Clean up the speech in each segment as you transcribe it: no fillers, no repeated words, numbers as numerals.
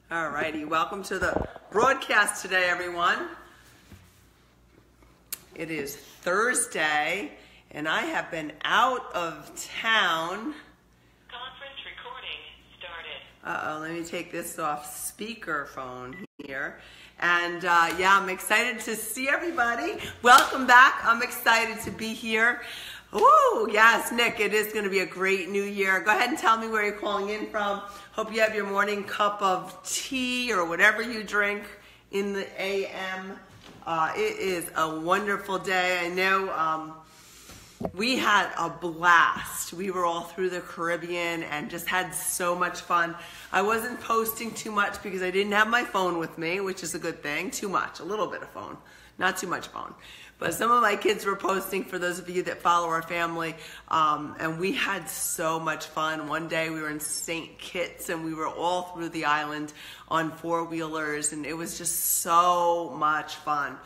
All righty, welcome to the broadcast today, everyone. It is Thursday, and I have been out of town. Conference recording started. Let me take this off speakerphone here. And yeah, I'm excited to see everybody. Welcome back. I'm excited to be here. Ooh, yes, Nick, it is going to be a great new year. Go ahead and tell me where you're calling in from. Hope you have your morning cup of tea or whatever you drink in the AM. It is a wonderful day. I know we had a blast. We were all through the Caribbean and just had so much fun. I wasn't posting too much because I didn't have my phone with me, which is a good thing. Too much, a little bit of phone, not too much phone. But some of my kids were posting, for those of you that follow our family, and we had so much fun. One day we were in St. Kitts and we were all through the island on four-wheelers, and it was just so much fun.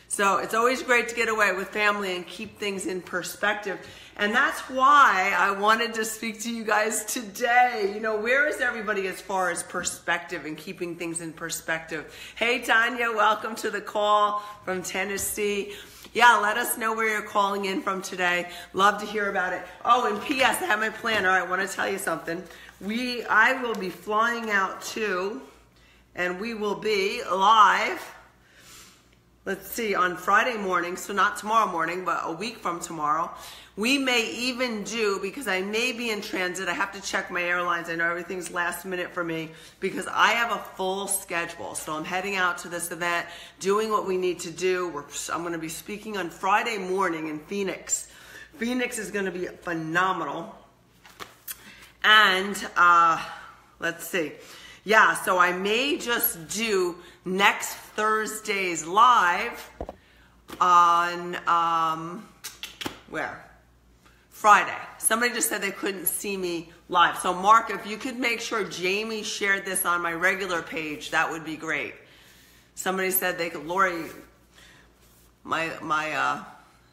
So it's always great to get away with family and keep things in perspective. And that's why I wanted to speak to you guys today. You know, where is everybody as far as perspective and keeping things in perspective? Hey, Tanya, welcome to the call from Tennessee. Yeah, let us know where you're calling in from today. Love to hear about it. Oh, and P.S., I have my planner. I want to tell you something. I will be flying out too, and we will be live, let's see, on Friday morning, so not tomorrow morning, but a week from tomorrow. We may even do, because I may be in transit, I have to check my airlines. I know everything's last minute for me because I have a full schedule. So I'm heading out to this event, doing what we need to do. I'm going to be speaking on Friday morning in Phoenix. Phoenix is going to be phenomenal. And let's see. Yeah, so I may just do next Thursday's live on, where? Friday. Somebody just said they couldn't see me live. So Mark, if you could make sure Jamie shared this on my regular page, that would be great. Somebody said they could, Lori, my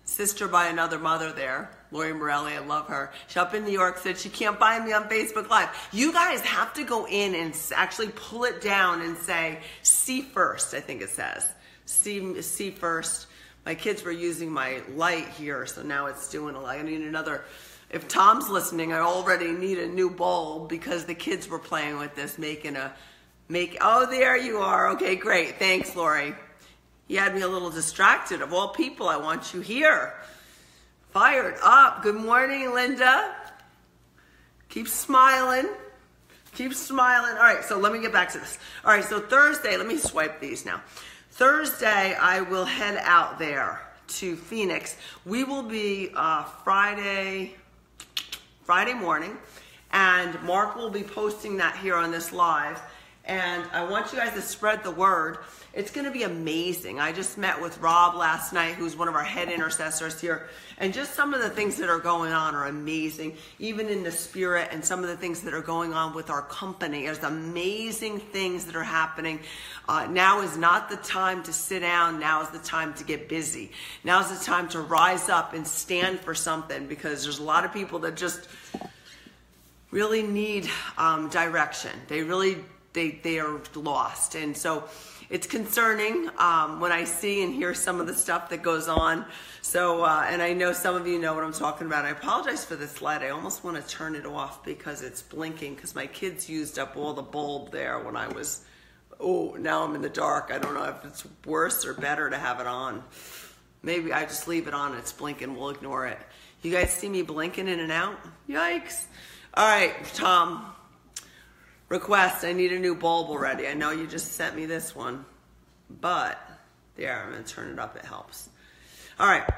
sister by another mother there, Lori Morelli, I love her. She's up in New York, said she can't find me on Facebook Live. You guys have to go in and actually pull it down and say, see first, I think it says. See first. My kids were using my light here, so now it's doing a light. I need another. If Tom's listening, I already need a new bulb because the kids were playing with this, oh, there you are. Okay, great. Thanks, Lori. You had me a little distracted. Of all people, I want you here. Fired up. Good morning, Linda. Keep smiling. Keep smiling. All right, so let me get back to this. All right, so Thursday, let me swipe these now. Thursday, I will head out there to Phoenix. We will be Friday morning, and Mark will be posting that here on this live. And I want you guys to spread the word. It's going to be amazing. I just met with Rob last night, who's one of our head intercessors here. And just some of the things that are going on are amazing, even in the spirit, and some of the things that are going on with our company. There's amazing things that are happening. Now is not the time to sit down. Now is the time to get busy. Now is the time to rise up and stand for something, because there's a lot of people that just really need direction. They are lost. And so it's concerning when I see and hear some of the stuff that goes on. So, and I know some of you know what I'm talking about. I apologize for this light. I almost want to turn it off because it's blinking, because my kids used up all the bulb there when I was, oh, now I'm in the dark. I don't know if it's worse or better to have it on. Maybe I just leave it on. It's blinking. We'll ignore it. You guys see me blinking in and out? Yikes. All right, Tom. Request, I need a new bulb already. I know you just sent me this one, but there, I'm going to turn it up. It helps. All right.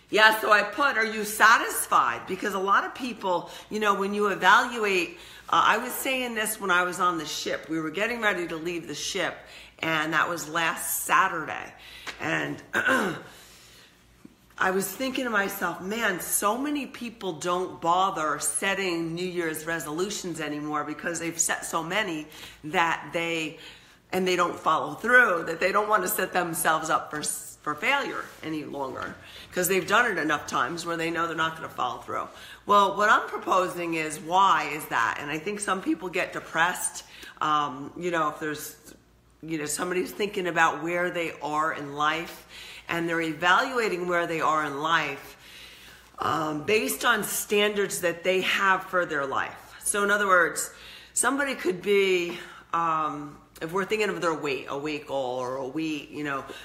Yeah, so I put, are you satisfied? Because a lot of people, you know, when you evaluate, I was saying this when I was on the ship. We were getting ready to leave the ship, and that was last Saturday. And I was thinking to myself, man, so many people don't bother setting New Year's resolutions anymore because they've set so many that they and they don't follow through, that they don't want to set themselves up for failure any longer because they've done it enough times where they know they're not going to follow through. Well, what I'm proposing is, why is that? And I think some people get depressed. If there's, somebody's thinking about where they are in life and they're evaluating where they are in life based on standards that they have for their life. So in other words, somebody could be, if we're thinking of their weight, a weight goal or a weight,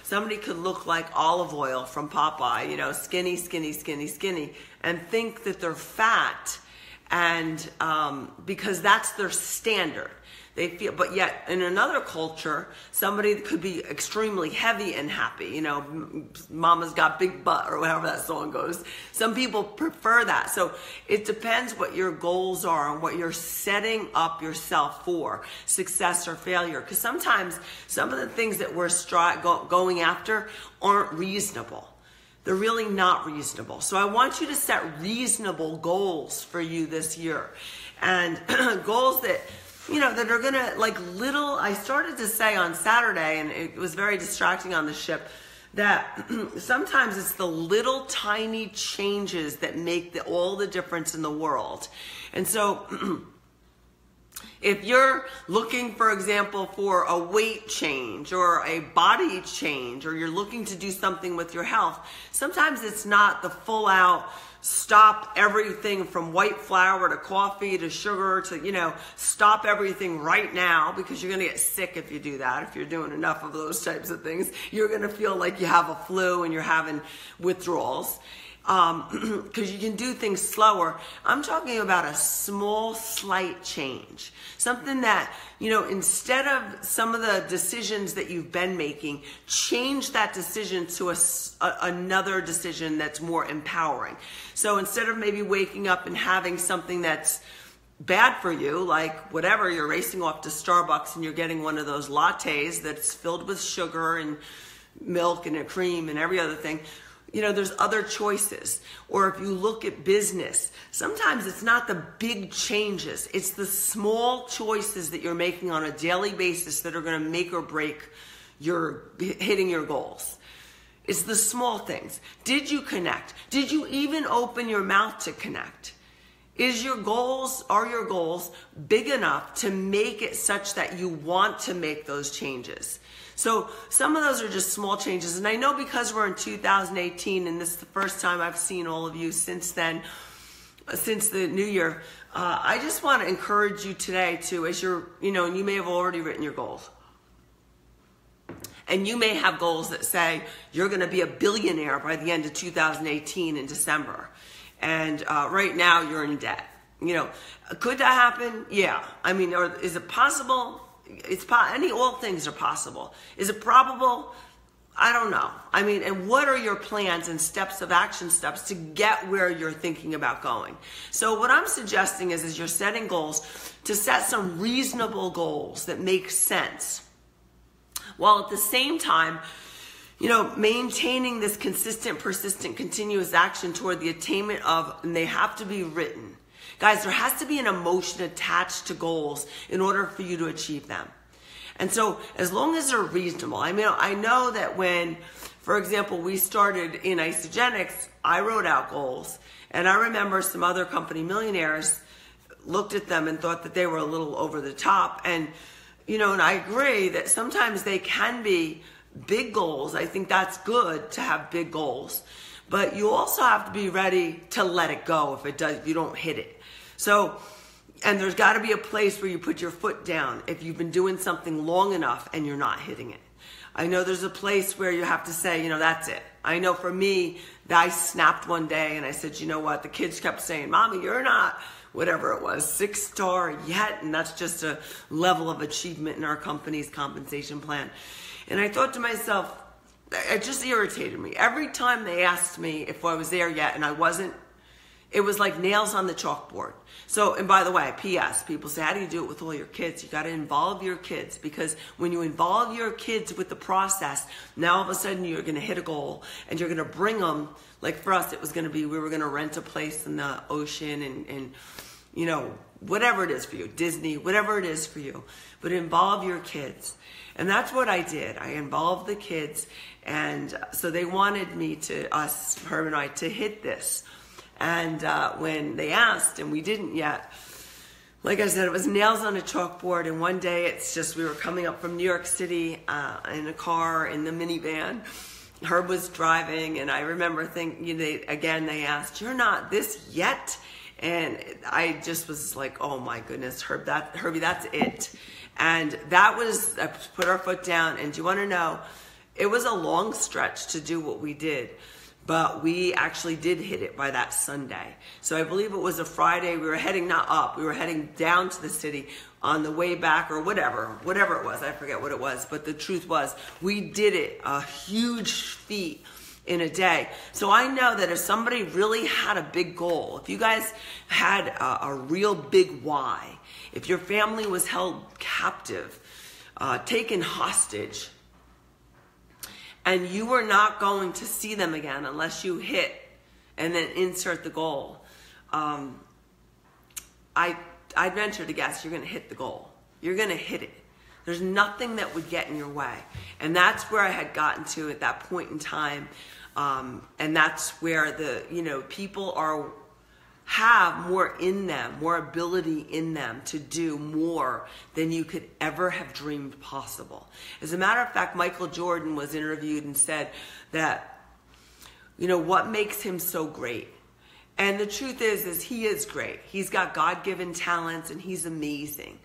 somebody could look like olive oil from Popeye, skinny, skinny, skinny, skinny, and think that they're fat, and because that's their standard. They feel, but yet in another culture, somebody could be extremely heavy and happy. Mama's got big butt or whatever that song goes. Some people prefer that. So it depends what your goals are and what you're setting up yourself for, success or failure. Because sometimes some of the things that we're going after aren't reasonable. They're really not reasonable. So I want you to set reasonable goals for you this year. And goals that, that are gonna, I started to say on Saturday, and it was very distracting on the ship, that sometimes it's the little tiny changes that make all the difference in the world. And so if you're looking, for example, for a weight change or a body change, or you're looking to do something with your health, sometimes it's not the full out stop everything from white flour to coffee to sugar to, stop everything right now, because you're going to get sick if you do that. If you're doing enough of those types of things, you're going to feel like you have a flu and you're having withdrawals. Because you can do things slower. I'm talking about a small, slight change. Something that, instead of some of the decisions that you've been making, change that decision to another decision that's more empowering. So instead of maybe waking up and having something that's bad for you, like whatever, you're racing off to Starbucks and you're getting one of those lattes that's filled with sugar and milk and a cream and every other thing, there's other choices. Or if you look at business, sometimes it's not the big changes. It's the small choices that you're making on a daily basis that are going to make or break your hitting your goals. It's the small things. Did you connect? Did you even open your mouth to connect? Are your goals big enough to make it such that you want to make those changes? So some of those are just small changes. And I know because we're in 2018 and this is the first time I've seen all of you since then, since the new year, I just want to encourage you today to, as you're, and you may have already written your goals. And you may have goals that say you're going to be a billionaire by the end of 2018 in December. And right now you're in debt. Could that happen? Yeah. Or is it possible? All things are possible. Is it probable? I don't know. And what are your plans and action steps to get where you're thinking about going? So what I'm suggesting is, as you're setting goals, to set some reasonable goals that make sense, while at the same time, maintaining this consistent, persistent, continuous action toward the attainment of, and they have to be written. Guys, there has to be an emotion attached to goals in order for you to achieve them. And so as long as they're reasonable, I know that when, for example, we started in Isogenics, I wrote out goals. And I remember some other company millionaires looked at them and thought that they were a little over the top. And, and I agree that sometimes they can be big goals. I think that's good to have big goals. But you also have to be ready to let it go if you don't hit it. So, and there's got to be a place where you put your foot down if you've been doing something long enough and you're not hitting it. I know there's a place where you have to say, that's it. I know for me, I snapped one day and I said, you know what? The kids kept saying, Mommy, you're not, whatever it was, 6-star yet. And that's just a level of achievement in our company's compensation plan. And I thought to myself, it just irritated me. Every time they asked me if I was there yet and I wasn't, it was like nails on the chalkboard. So, and by the way, P.S., people say, how do you do it with all your kids? You got to involve your kids, because when you involve your kids with the process, now all of a sudden you're going to hit a goal and you're going to bring them, like for us, it was going to be, we were going to rent a place in the ocean and whatever it is for you, Disney, whatever it is for you, but involve your kids. And that's what I did. I involved the kids, and so they wanted me Herb and I, to hit this. And when they asked, and we didn't yet, like I said, it was nails on a chalkboard. And one day it's just, we were coming up from New York City in a car, in the minivan. Herb was driving, and I remember thinking, they asked, "You're not this yet?" And I just was like, oh my goodness, Herbie, that's it. And that was, I put our foot down, and do you want to know, it was a long stretch to do what we did, but we actually did hit it by that Sunday. So I believe it was a Friday. We were heading not up, we were heading down to the city on the way back, or whatever it was. I forget what it was, but the truth was, we did it, a huge feat in a day. So I know that if somebody really had a big goal, if you guys had a real big why, if your family was held captive, taken hostage, and you were not going to see them again unless you hit and then insert the goal, I'd venture to guess you're going to hit the goal. You're going to hit it. There's nothing that would get in your way. And that's where I had gotten to at that point in time. And that's where people have more in them, more ability in them to do more than you could ever have dreamed possible. As a matter of fact, Michael Jordan was interviewed and said that, what makes him so great? And the truth is he is great. He's got God-given talents, and he's amazing.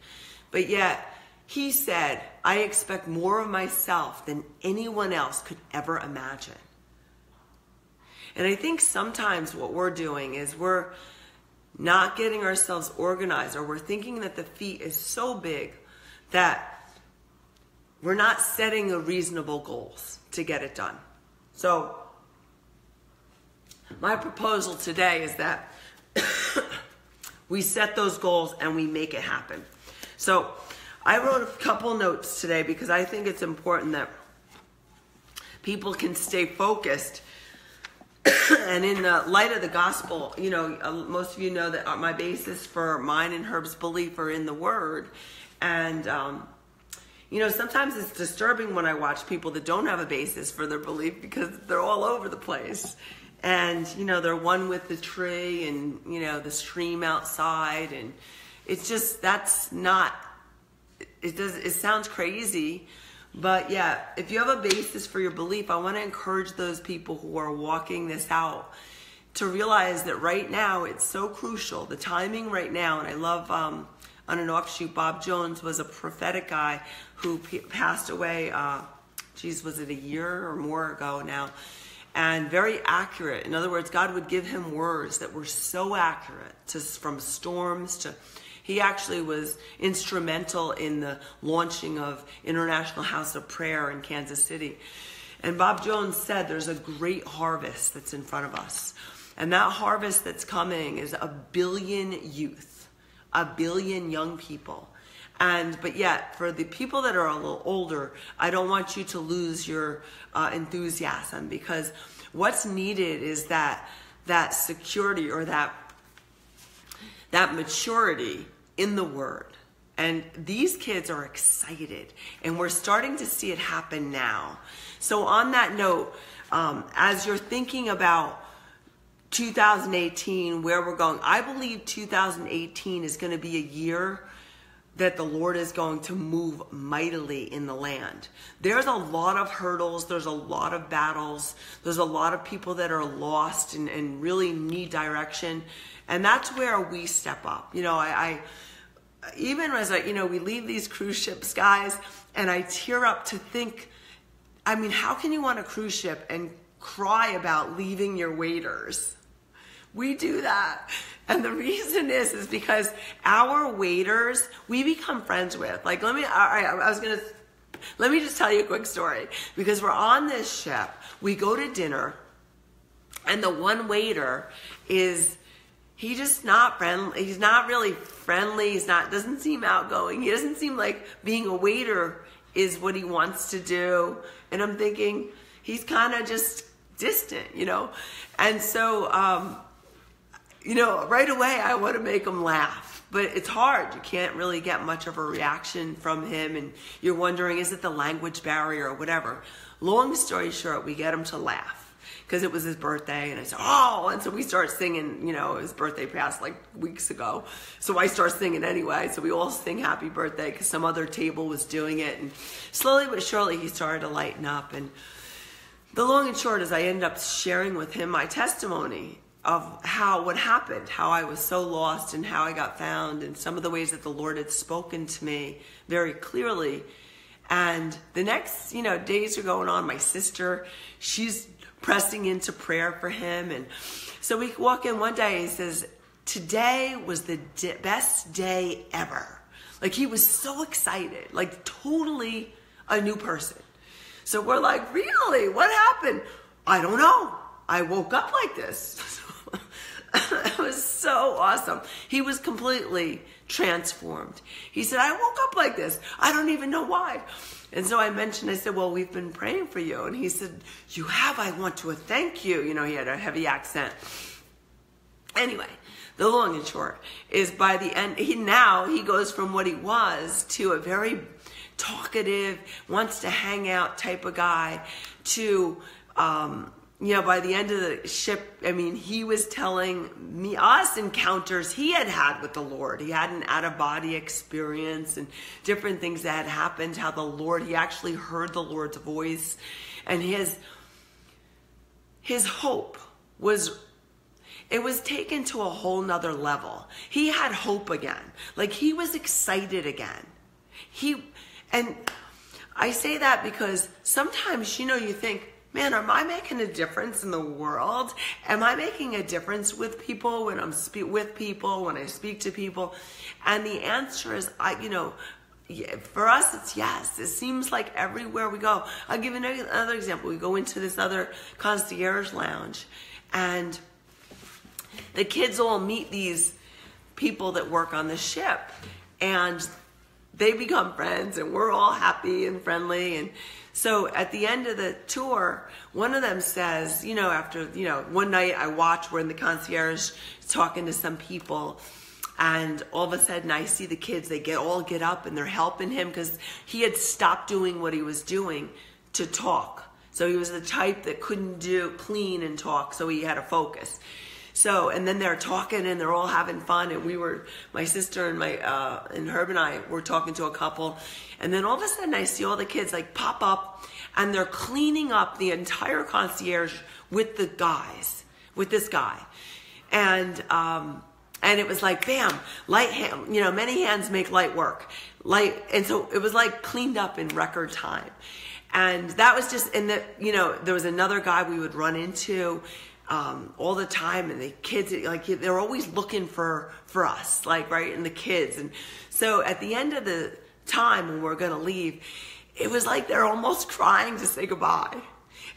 But yet, he said, I expect more of myself than anyone else could ever imagine. And I think sometimes what we're doing is we're not getting ourselves organized, or we're thinking that the feat is so big that we're not setting a reasonable goals to get it done. So my proposal today is that we set those goals and we make it happen. So I wrote a couple notes today because I think it's important that people can stay focused. And in the light of the gospel, most of you know that my basis for mine and Herb's belief are in the Word. And, sometimes it's disturbing when I watch people that don't have a basis for their belief because they're all over the place. And, they're one with the tree and, the stream outside. And it's just, it sounds crazy. But yeah, if you have a basis for your belief, I want to encourage those people who are walking this out to realize that right now it's so crucial, the timing right now. And I love, on an offshoot, Bob Jones was a prophetic guy who passed away, was it a year or more ago now? And very accurate. In other words, God would give him words that were so accurate, from storms to... He actually was instrumental in the launching of International House of Prayer in Kansas City. And Bob Jones said there's a great harvest that's in front of us. And that harvest that's coming is 1 billion youth, 1 billion young people. But yet, for the people that are a little older, I don't want you to lose your enthusiasm, because what's needed is that security, or that maturity in the Word. And these kids are excited, and we're starting to see it happen now. So on that note, as you're thinking about 2018, where we're going, I believe 2018 is going to be a year that the Lord is going to move mightily in the land. There's a lot of hurdles. There's a lot of battles. There's a lot of people that are lost and really need direction. And that's where we step up. Even as we leave these cruise ships, guys, and I tear up to think, how can you want a cruise ship and cry about leaving your waiters? We do that. And the reason is because our waiters, we become friends with. Let me just tell you a quick story. Because we're on this ship, we go to dinner, and the one waiter he's just not friendly. He's not really friendly. Doesn't seem outgoing. He doesn't seem like being a waiter is what he wants to do. And I'm thinking, he's kind of just distant, And so, right away, I want to make him laugh. But it's hard. You can't really get much of a reaction from him, and you're wondering, is it the language barrier or whatever? Long story short, we get him to laugh because it was his birthday, and I said, oh, and so we start singing. His birthday passed like weeks ago, so I start singing anyway. So we all sing happy birthday because some other table was doing it, and slowly but surely he started to lighten up. And the long and short is I ended up sharing with him my testimony of what happened, how I was so lost and how I got found, and some of the ways that the Lord had spoken to me very clearly. And the next, days are going on. My sister, she's pressing into prayer for him. And so we walk in one day, he says, today was the best day ever. Like, he was so excited, like totally a new person. So we're like, really? What happened? I don't know. I woke up like this. It was so awesome. He was completely transformed. He said, I woke up like this. I don't even know why. And so I said, well, we've been praying for you. And he said, you have? I want to thank you. He had a heavy accent. Anyway, the long and short is by the end, he goes from what he was to a very talkative, wants to hang out type of guy to, by the end of the ship, he was telling us encounters he had with the Lord. He had an out-of-body experience and different things that had happened, he actually heard the Lord's voice. And his hope was taken to a whole nother level. He had hope again. Like, he was excited again. And I say that because sometimes, you think, man, am I making a difference in the world? Am I making a difference with people when when I speak to people? And the answer is, for us, it's yes. It seems like everywhere we go. I'll give you another example. We go into this other concierge lounge, and the kids all meet these people that work on the ship, and they become friends, and we're all happy and friendly. And so at the end of the tour, one of them says, after, one night we're in the concierge talking to some people, and all of a sudden I see the kids, they all get up and they're helping him because he had stopped doing what he was doing to talk. So he was the type that couldn't clean and talk, so he had to focus. So, and then they're talking and they're all having fun, and my sister and and Herb and I were talking to a couple, and then all of a sudden I see all the kids like pop up, and they're cleaning up the entire concierge with this guy, and it was like, bam, many hands make light work, and so it was like cleaned up in record time. And that was just, there was another guy we would run into all the time, and the kids, they're always looking for us, right, and the kids. And so at the end of the time when we're going to leave, it was like they're almost crying to say goodbye.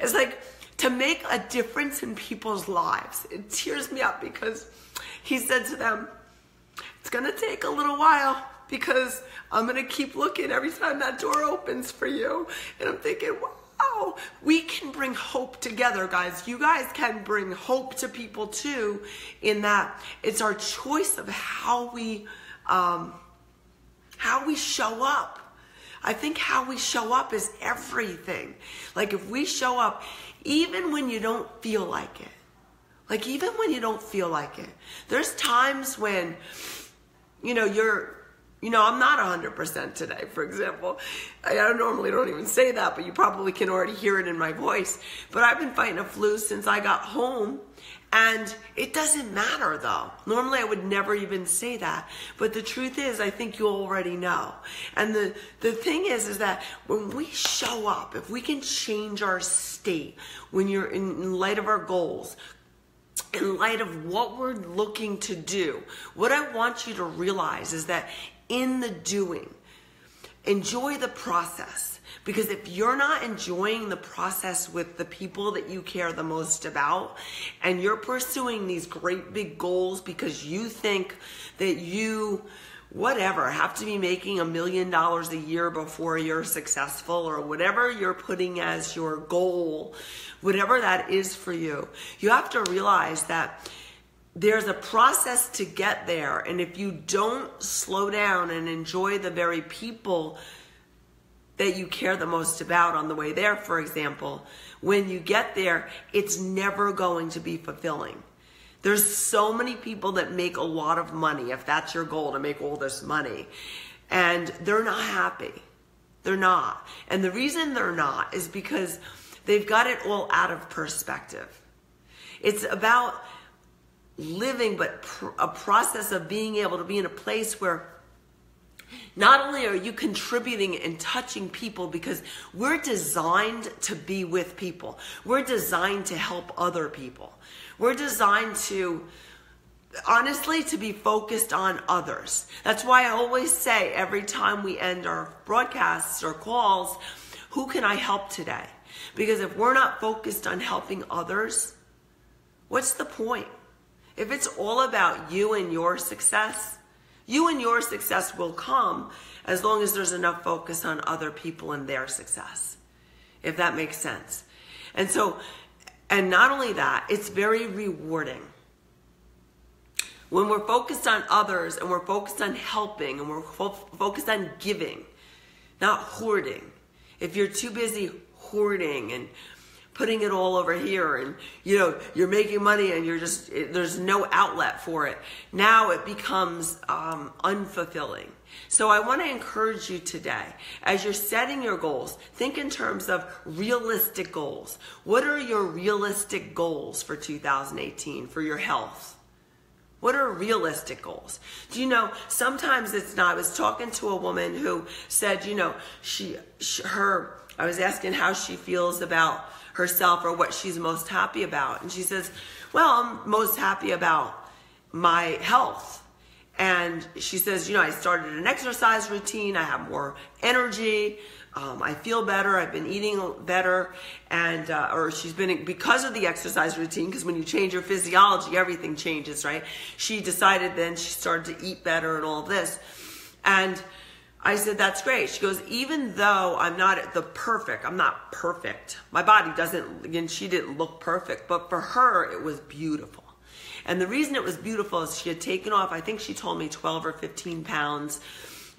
It's like, to make a difference in people's lives. It tears me up because he said to them, it's going to take a little while because I'm going to keep looking every time that door opens for you. And I'm thinking, wow, we can bring hope together, guys. You guys can bring hope to people too, in that it's our choice of how we show up. I think how we show up is everything. Like, if we show up, even when you don't feel like it, there's times when, I'm not 100% today, for example. I normally don't even say that, but you probably can already hear it in my voice. But I've been fighting a flu since I got home, and it doesn't matter, though. Normally, I would never even say that. But the truth is, I think you already know. And the thing is that when we show up, if we can change our state, when you're in light of our goals, in light of what we're looking to do, what I want you to realize is that in the doing, enjoy the process. Because if you're not enjoying the process with the people that you care the most about, and you're pursuing these great big goals because you think that you, have to be making $1 million a year before you're successful, or whatever you're putting as your goal, whatever that is for you, you have to realize that there's a process to get there. And if you don't slow down and enjoy the very people that you care the most about on the way there, for example, when you get there, it's never going to be fulfilling. There's so many people that make a lot of money, if that's your goal, to make all this money, and they're not happy. They're not. And the reason they're not is because they've got it all out of perspective. It's about living, but a process of being able to be in a place where not only are you contributing and touching people, because we're designed to be with people. We're designed to help other people. We're designed to, honestly, to be focused on others. That's why I always say every time we end our broadcasts or calls, who can I help today? Because if we're not focused on helping others, what's the point? If it's all about you and your success will come as long as there's enough focus on other people and their success, if that makes sense. And so, and not only that, it's very rewarding. When we're focused on others and we're focused on helping and we're focused on giving, not hoarding. If you're too busy hoarding and putting it all over here and, you're making money and there's no outlet for it, now it becomes unfulfilling. So I want to encourage you today, as you're setting your goals, think in terms of realistic goals. What are your realistic goals for 2018 for your health? What are realistic goals? Do you know, sometimes it's not. I was talking to a woman who said, I was asking how she feels about herself or what she's most happy about. And she says, well, I'm most happy about my health. And she says, I started an exercise routine. I have more energy. I feel better. I've been eating better. And, or she's been, because of the exercise routine, because when you change your physiology, everything changes, right? She decided then she started to eat better and all this. And I said, that's great. She goes, even though I'm not I'm not perfect. My body doesn't, again, she didn't look perfect, but for her, it was beautiful. And the reason it was beautiful is she had taken off, I think she told me 12 or 15 pounds.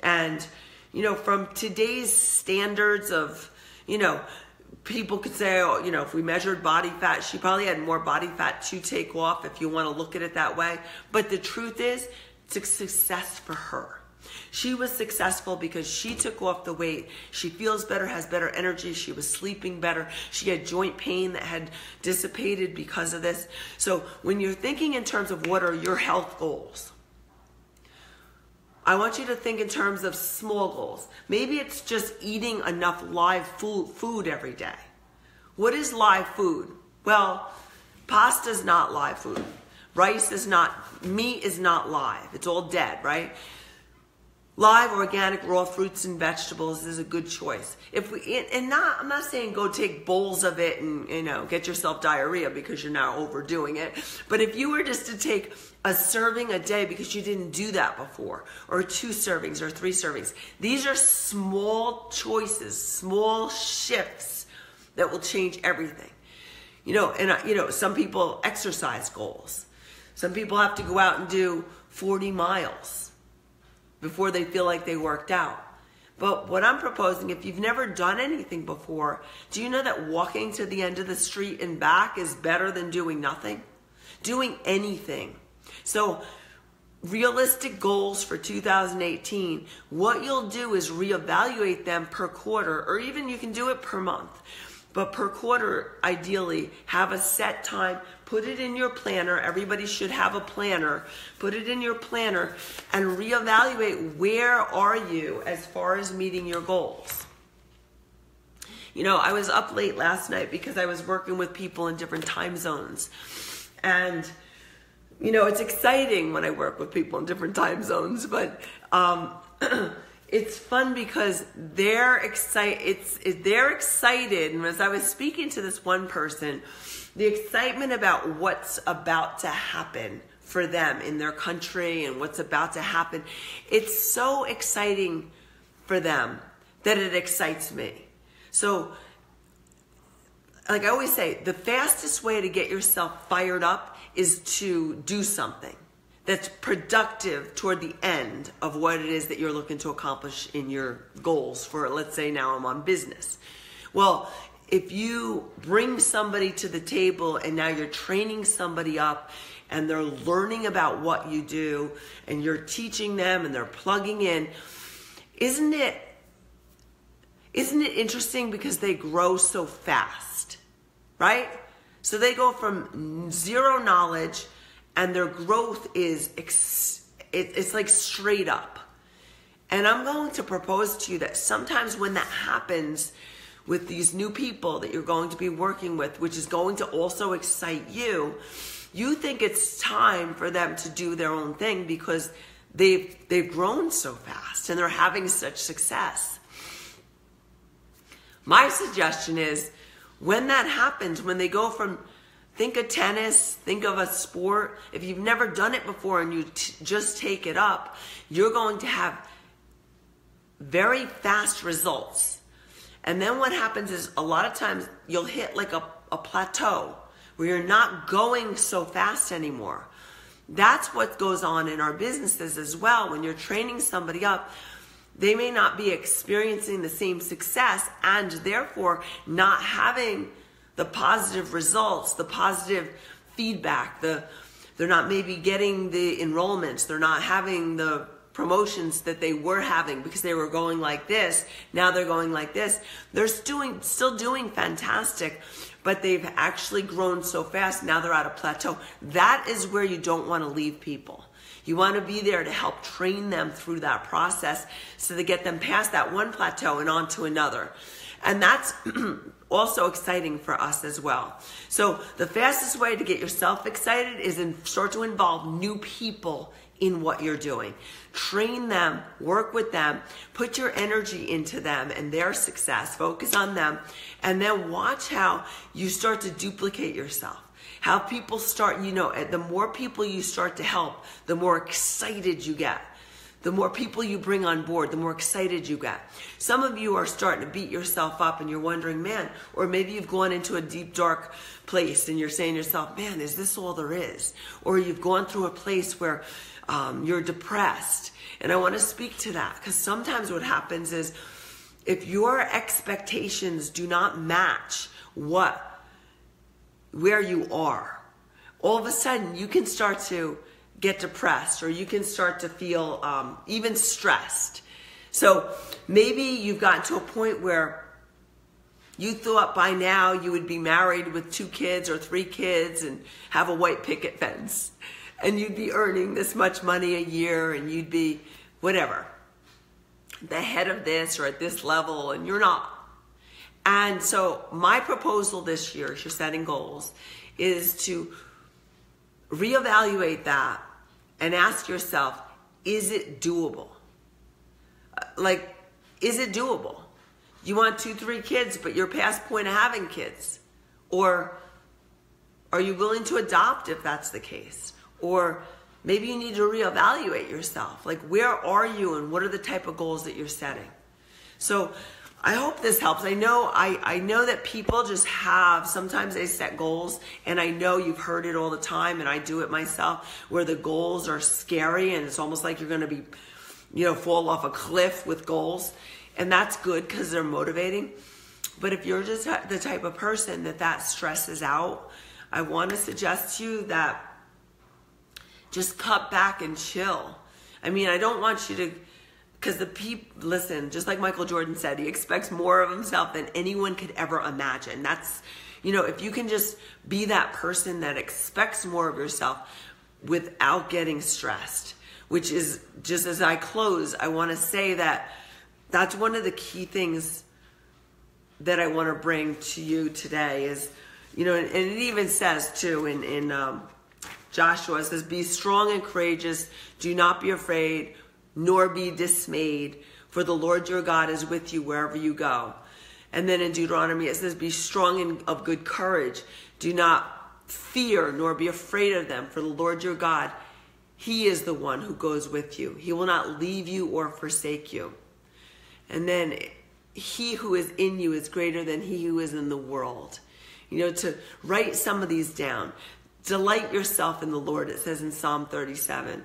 And, from today's standards of, people could say, if we measured body fat, she probably had more body fat to take off if you want to look at it that way. But the truth is, it's a success for her. She was successful because she took off the weight. She feels better, has better energy. She was sleeping better. She had joint pain that had dissipated because of this. So when you're thinking in terms of what are your health goals, I want you to think in terms of small goals. Maybe it's just eating enough live food every day. What is live food? Well, pasta is not live food. Rice is not, meat is not live. It's all dead, right? Live, organic, raw fruits and vegetables is a good choice. I'm not saying go take bowls of it and, get yourself diarrhea because you're now overdoing it. But if you were just to take a serving a day because you didn't do that before, or 2 servings or 3 servings, these are small choices, small shifts that will change everything. Some people exercise goals. Some people have to go out and do 40 miles. Before they feel like they worked out. But what I'm proposing, if you've never done anything before, do you know that walking to the end of the street and back is better than doing nothing? Doing anything. So realistic goals for 2018, what you'll do is reevaluate them per quarter, or even you can do it per month. But per quarter, ideally, have a set time, put it in your planner. Everybody should have a planner. Put it in your planner and reevaluate where are you as far as meeting your goals. I was up late last night because I was working with people in different time zones. And, it's exciting when I work with people in different time zones, but it's fun because they're excited. They're excited. And as I was speaking to this one person, the excitement about what's about to happen for them in their country and what's about to happen, it's so exciting for them that it excites me. So, like I always say, the fastest way to get yourself fired up is to do something that's productive toward the end of what it is that you're looking to accomplish in your goals for, let's say now I'm on business. Well, if you bring somebody to the table and now you're training somebody up and they're learning about what you do and you're teaching them and they're plugging in, isn't it interesting because they grow so fast, right? So they go from zero knowledge and their growth is, it's like straight up. And I'm going to propose to you that sometimes when that happens with these new people that you're going to be working with, which is going to also excite you, you think it's time for them to do their own thing because they've grown so fast and they're having such success. My suggestion is when that happens, when they go from, think of tennis, think of a sport. If you've never done it before and you just take it up, you're going to have very fast results. And then what happens is a lot of times you'll hit like a plateau where you're not going so fast anymore. That's what goes on in our businesses as well. When you're training somebody up, they may not be experiencing the same success and therefore not having the positive results, the positive feedback, they're not maybe getting the enrollments, they're not having the promotions that they were having because they were going like this, now they're going like this. They're still doing fantastic, but they've actually grown so fast, now they're at a plateau. That is where you don't want to leave people. You want to be there to help train them through that process so they get them past that one plateau and on to another. And that's also exciting for us as well. So the fastest way to get yourself excited is start to involve new people in what you're doing. Train them, work with them, put your energy into them and their success, focus on them, and then watch how you start to duplicate yourself. How people start, the more people you start to help, the more excited you get. The more people you bring on board, the more excited you get. Some of you are starting to beat yourself up and you're wondering, man, or maybe you've gone into a deep, dark place and you're saying to yourself, man, is this all there is? Or you've gone through a place where you're depressed. And I want to speak to that because sometimes what happens is if your expectations do not match where you are, all of a sudden you can start to get depressed or you can start to feel even stressed. So maybe you've gotten to a point where you thought by now you would be married with 2 kids or 3 kids and have a white picket fence and you'd be earning this much money a year and you'd be whatever, the head of this or at this level, and you're not. And so my proposal this year, if you're setting goals, is to reevaluate that and ask yourself, is it doable? Is it doable? You want 2, 3 kids, but you're past point of having kids. Or are you willing to adopt if that's the case? Or maybe you need to reevaluate yourself. Where are you and what are the type of goals that you're setting? So I hope this helps. I know that people just sometimes they set goals, and I know you've heard it all the time, and I do it myself, where the goals are scary and it's almost like you're going to be, fall off a cliff with goals. And that's good because they're motivating. But if you're just the type of person that stresses out, I want to suggest to you that just cut back and chill. I mean, I don't want you to, because listen, just like Michael Jordan said, he expects more of himself than anyone could ever imagine. That's, if you can just be that person that expects more of yourself without getting stressed, which is, just as I close, I want to say that that's one of the key things that I want to bring to you today is, and it even says too in Joshua, it says, be strong and courageous, do not be afraid, nor be dismayed, for the Lord your God is with you wherever you go. And then in Deuteronomy it says, be strong and of good courage, do not fear nor be afraid of them, for the Lord your God, he is the one who goes with you. He will not leave you or forsake you. And then he who is in you is greater than he who is in the world. To write some of these down. Delight yourself in the Lord, it says in Psalm 37,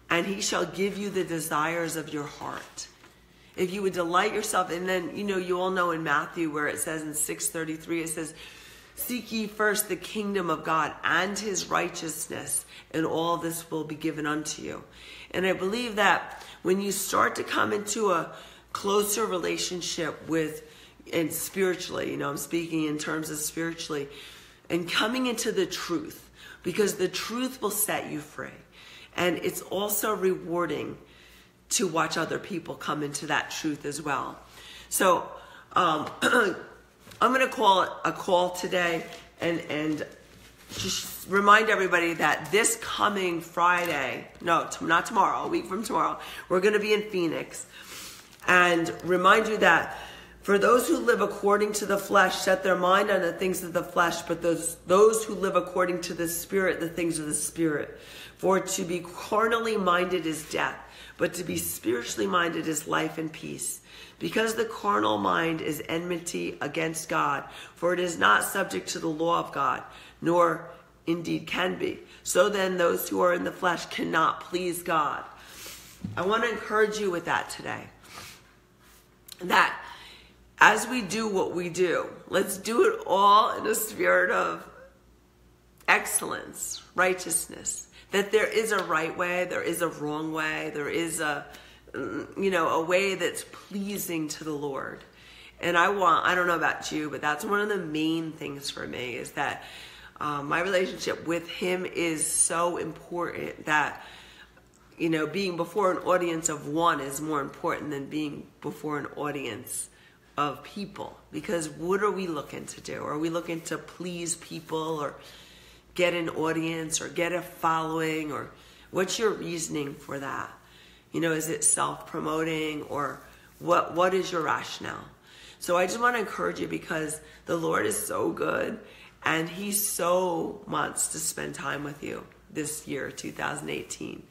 and he shall give you the desires of your heart. If you would delight yourself, and then, you all know in Matthew where it says in 6:33, it says, seek ye first the kingdom of God and his righteousness, and all this will be given unto you. And I believe that when you start to come into a closer relationship with, and spiritually, I'm speaking in terms of spiritually, and coming into the truth, because the truth will set you free. And it's also rewarding to watch other people come into that truth as well. So I'm going to call it a call today and just remind everybody that this coming Friday, not tomorrow, a week from tomorrow, we're going to be in Phoenix. And remind you that for those who live according to the flesh set their mind on the things of the flesh, but those who live according to the Spirit, the things of the Spirit. For to be carnally minded is death, but to be spiritually minded is life and peace. Because the carnal mind is enmity against God, for it is not subject to the law of God, nor indeed can be. So then those who are in the flesh cannot please God. I want to encourage you with that today. That as we do what we do, let's do it all in a spirit of excellence, righteousness. That there is a right way, there is a wrong way, there is a way that's pleasing to the Lord. And I don't know about you, but that's one of the main things for me, is that my relationship with him is so important that, being before an audience of one is more important than being before an audience of people. Because what are we looking to do? Are we looking to please people or get an audience or get a following? Or what's your reasoning for that? Is it self-promoting, or what is your rationale? So I just want to encourage you, because the Lord is so good and he so wants to spend time with you this year, 2018.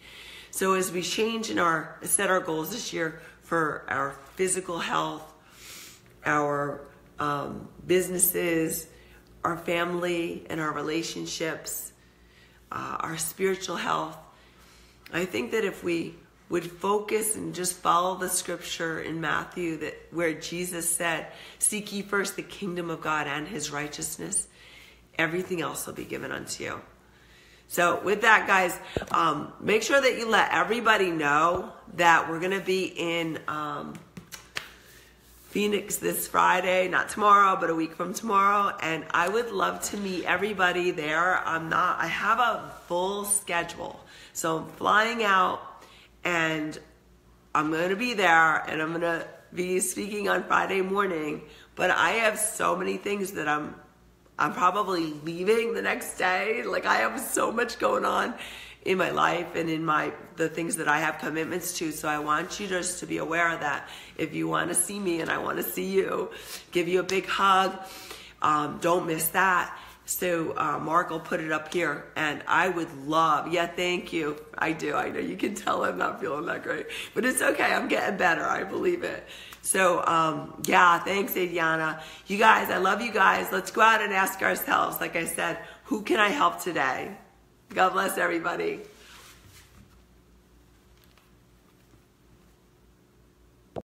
So as we set our goals this year for our physical health, our businesses, our family and our relationships, our spiritual health, I think that if we would focus and just follow the scripture in Matthew where Jesus said, seek ye first the kingdom of God and his righteousness, everything else will be given unto you. So with that, guys, make sure that you let everybody know that we're going to be in Phoenix this Friday, not tomorrow, but a week from tomorrow. And I would love to meet everybody there. I have a full schedule. So I'm flying out and I'm going to be there and I'm going to be speaking on Friday morning. But I have so many things that I'm probably leaving the next day. Like, I have so much going on in my life and in the things that I have commitments to. So I want you just to be aware of that. If you want to see me and I want to see you, give you a big hug. Don't miss that. So Mark will put it up here, and I would love, thank you. I do. I know you can tell I'm not feeling that great, but it's okay. I'm getting better. I believe it. So, thanks, Adriana. You guys, I love you guys. Let's go out and ask ourselves, like I said, who can I help today? God bless everybody.